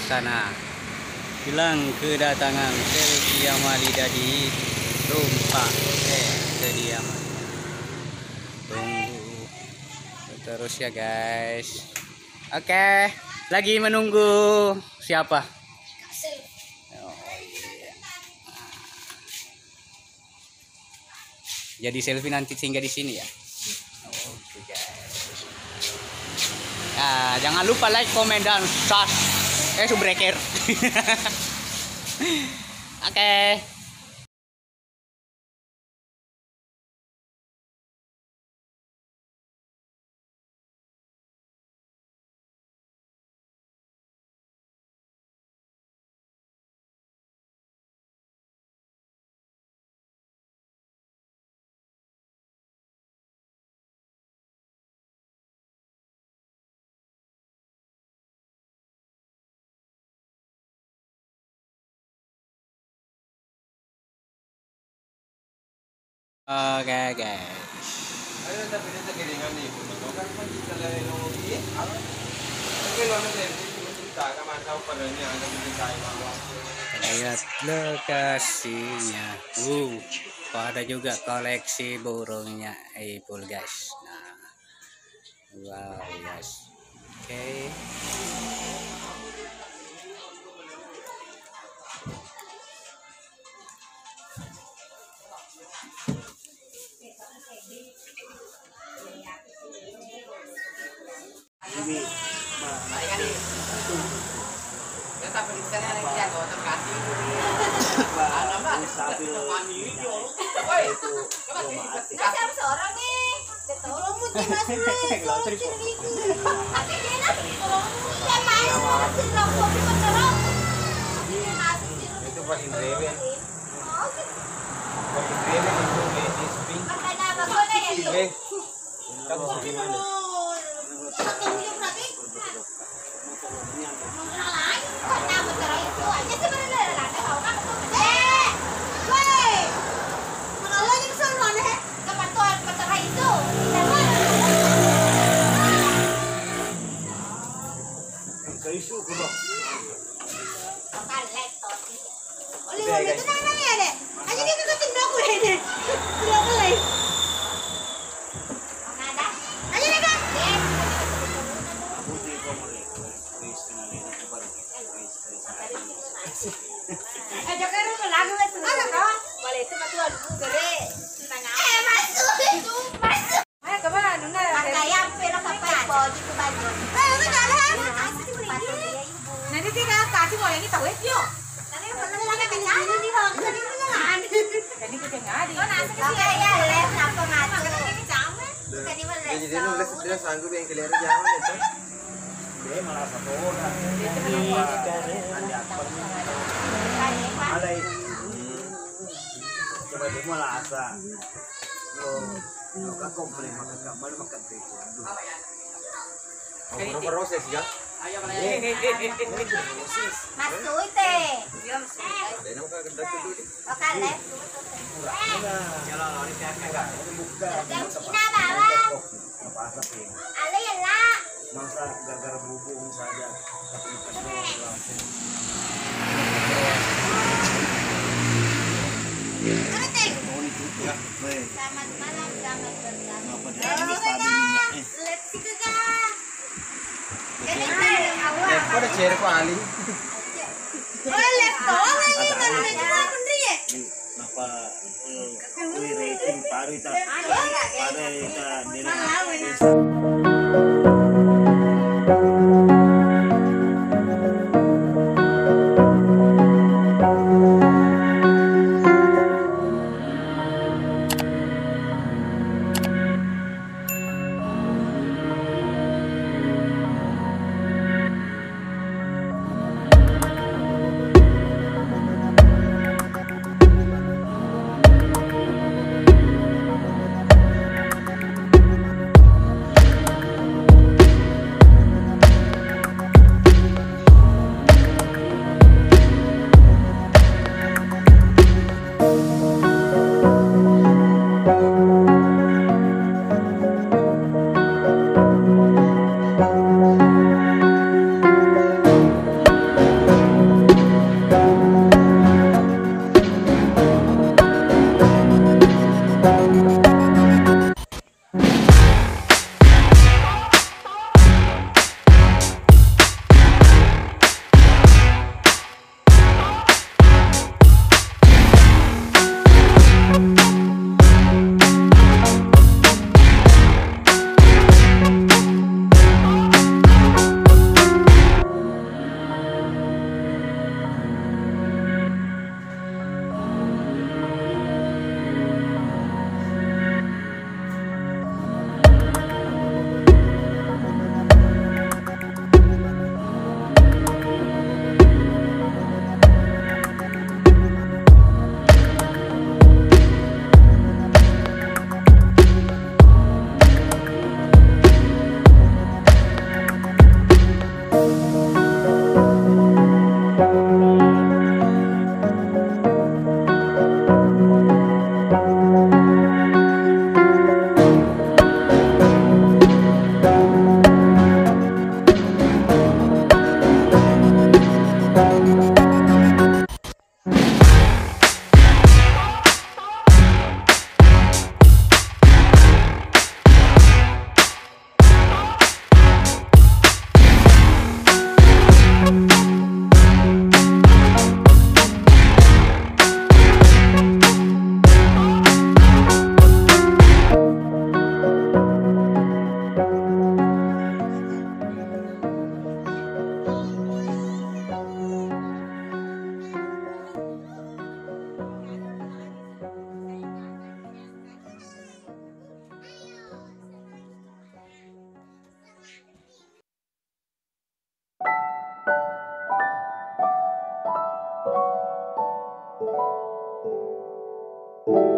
sana. Bilang kedatangan Selvi Amalida di rumah kediaman. Tunggu terus ya guys. Oke, lagi menunggu siapa? Oh, iya. Jadi Selvi nanti singgah di sini ya. Oke guys. Ya, jangan lupa like, komen dan subscribe. Oke. Oke guys. Ayo tapi dia tegiringan nih, kan kita lagi ngopi. Oke, lalu saya cerita kamu tahu padanya ada mencintai bahwa Lihat lokasinya. Ada juga koleksi burungnya Ipul guys. Nah, wow guys. Oke. itu paling rewen. Paling rewen itu medis pink. Kamu gimana? Nanti dia kasih mau yang itu wes yuk. Nanti lagi tinggal di hong, jadi punya ngadi. Jadi punya ngadi. Oh nasi ya les apa ngadi? Makan ini jamu. Jadi mana? Jadi nulis dia sanggup yang kelihatan jangan itu. Dia malah satu orang. Ada apa? Ada itu. Coba dia malah asa. Lo kan komplain makan kamar makan itu. Mau proses ya? Mas tuite. Ada nama kan dah tu dulu. Oke les. Jalan lari kan buka. Ina bawa. Apa asap ini? Ale ya lah. Masa gara-gara bubung saja tapi langsung. Selamat malam, selamat bergabung. Let's see kagak. Kau dah share paling. Napa rating paru itu pada Thank